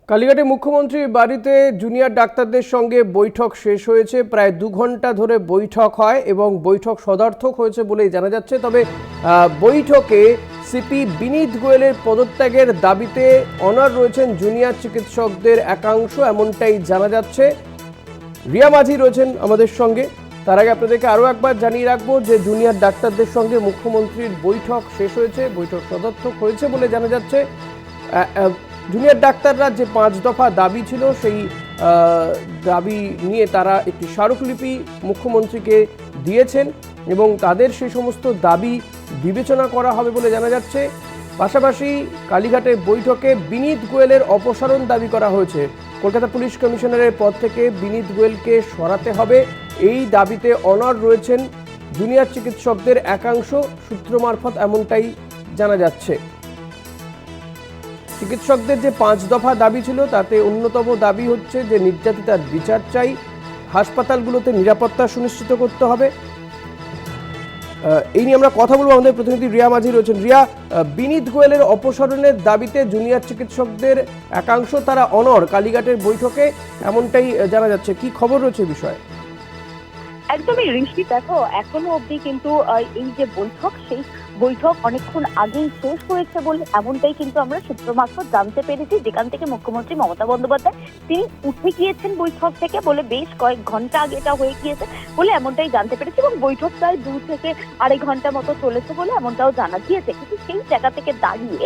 কালীঘাটে মুখ্যমন্ত্রীর বাড়িতে জুনিয়র ডাক্তারদের সঙ্গে বৈঠক শেষ হয়েছে। প্রায় 2 ঘন্টা ধরে বৈঠক হয় এবং বৈঠক সদার্থক হয়েছে বলেই জানা যাচ্ছে। তবে বৈঠকে সিপি বিনীত গোয়েলের পদত্যাগের দাবিতে অনড় রয়েছেন জুনিয়র চিকিৎসকদের একাংশ, এমনটাই জানা যাচ্ছে। রিয়া মাঝি রয়েছেন আমাদের সঙ্গে। তার আগে আপনাদেরকে আরও একবার জানিয়ে রাখবো যে জুনিয়র ডাক্তারদের সঙ্গে মুখ্যমন্ত্রীর বৈঠক শেষ হয়েছে, বৈঠক সদার্থক হয়েছে বলে জানা যাচ্ছে। জুনিয়র ডাক্তাররা যে 5 দফা দাবি ছিল, সেই দাবি নিয়ে তারা একটি স্মারকলিপি মুখ্যমন্ত্রীকে দিয়েছেন এবং তাদের সেই সমস্ত দাবি বিবেচনা করা হবে বলে জানা যাচ্ছে। পাশাপাশি কালীঘাটের বৈঠকে বিনীত গোয়েলের অপসারণ দাবি করা হয়েছে। কলকাতা পুলিশ কমিশনারের পদ থেকে বিনীত গোয়েলকে সরাতে হবে, এই দাবিতে অনড় রয়েছেন জুনিয়র চিকিৎসকদের একাংশ সূত্র মারফত, এমনটাই জানা যাচ্ছে। চিকিৎসকদের যে 5 দফা দাবি ছিল তাতে অন্যতম দাবি হচ্ছে যে নির্যাতিতার বিচার চাই, হাসপাতালগুলোতে নিরাপত্তা সুনিশ্চিত করতে হবে। এই নিয়ে আমরা কথা বলবো, আমাদের প্রতিনিধি রিয়া মাঝি রয়েছেন। রিয়া, বিনীত গোয়েলের অপসারণের দাবিতে জুনিয়র চিকিৎসকদের একাংশ তারা অনড় কালীঘাটের বৈঠকে, এমনটাই জানা যাচ্ছে। কি খবর রয়েছে বিষয়ে? একদমই ঋষি, দেখো এখনো অবধি কিন্তু এই যে বৈঠক, সেই বৈঠক অনেকক্ষণ আগেই শেষ হয়েছে বলে এমনটাই কিন্তু আমরা সূত্র মারফত জানতে পেরেছি, যেখান থেকে মুখ্যমন্ত্রী মমতা বন্দ্যোপাধ্যায় তিনি উঠে গিয়েছেন বৈঠক থেকে বলে বেশ কয়েক ঘন্টা আগে এটা হয়ে গিয়েছে বলে এমনটাই জানতে পেরেছি, এবং বৈঠক প্রায় 2 থেকে 2.5 ঘন্টা মতো চলেছে বলে এমনটাও জানা গিয়েছে। কিন্তু সেই জায়গা থেকে দাঁড়িয়ে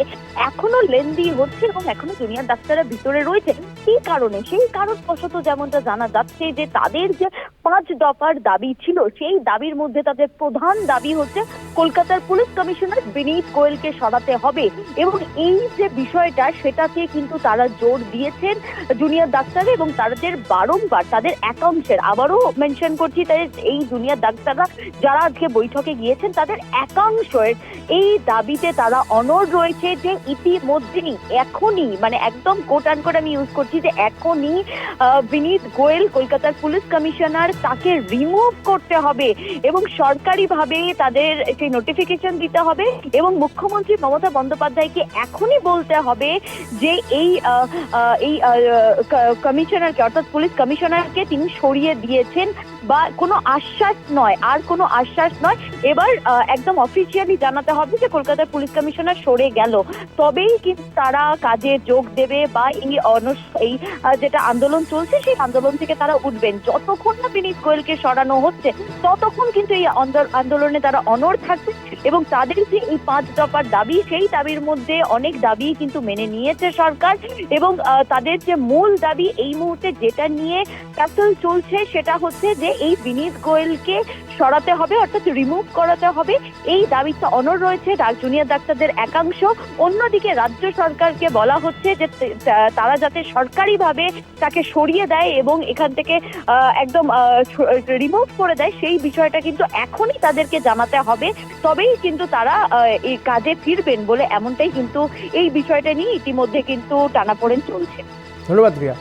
এখনো লেনদি হচ্ছে এবং এখনো জুনিয়র ডাক্তাররা ভিতরে রয়েছে। সেই কারণে, সেই কারণবশত যেমনটা জানা যাচ্ছে যে তাদের যে 5 দফার দাবি ছিল, সেই দাবির মধ্যে তাদের প্রধান দাবি হচ্ছে কলকাতার পুলিশ কমিশনার বিনীত গোয়েলকে সরাতে হবে, এবং এই যে বিষয়টা সেটাতে কিন্তু তারা জোর দিয়েছেন জুনিয়র ডাক্তার, এবং তাদের বারংবার তাদের একাংশের, আবারও মেনশন করছি, তাদের এই জুনিয়র ডাক্তাররা যারা আজকে বৈঠকে গিয়েছেন তাদের একাংশের এই দাবিতে তারা অনড় রয়েছে যে ইতিমধ্যেই, এখনই, মানে একদম কোট আন কোট আমি ইউজ করছি, যে এখনই বিনীত গোয়েল কলকাতার পুলিশ কমিশনার, তাকে রিমুভ করতে হবে এবং সরকারিভাবে তাদের সেই নোটিফিকেশন দিতে হবে, এবং মুখ্যমন্ত্রী মমতা বন্দ্যোপাধ্যায়কে এখনই বলতে হবে যে এই কমিশনারকে, অর্থাৎ পুলিশ কমিশনারকে তিনি সরিয়ে দিয়েছেন, বা কোনো আশ্বাস নয়, আর কোনো আশ্বাস নয়, এবার একদম অফিসিয়ালি জানাতে হবে যে কলকাতার পুলিশ কমিশনার সরে গেল, তবেই কিন্তু তারা কাজে যোগ দেবে বা এই যেটা আন্দোলন চলছে সেই আন্দোলন থেকে তারা উঠবেন। যতক্ষণ না বিনীত গোয়েলকে সরানো হচ্ছে ততক্ষণ কিন্তু এই আন্দোলনে তারা অনড় থাকবে, এবং তাদের যে এই 5 দফার দাবি, সেই দাবির মধ্যে অনেক দাবি কিন্তু মেনে নিয়েছে সরকার, এবং তাদের যে মূল দাবি এই মুহূর্তে যেটা নিয়ে ক্যাসল চলছে সেটা হচ্ছে যে এই বিনীত গোয়েলকে সরাতে হবে, অর্থাৎ রিমুভ করাতে হবে। এই দাবিটা অনড় রয়েছে জুনিয়র ডাক্তারদের একাংশ। অন্যদিকে রাজ্য সরকারকে বলা হচ্ছে যে তারা যাতে সরকারিভাবে তাকে সরিয়ে দেয় এবং এখান থেকে একদম রিমুভ করে দেয়, সেই বিষয়টা কিন্তু এখনই তাদেরকে জানাতে হবে, তবেই কিন্তু তারা এই কাজে ফিরবেন বলে এমনটাই কিন্তু এই বিষয়টা নিয়ে ইতিমধ্যে কিন্তু টানাপোড়েন চলছে। ধন্যবাদ রিয়া।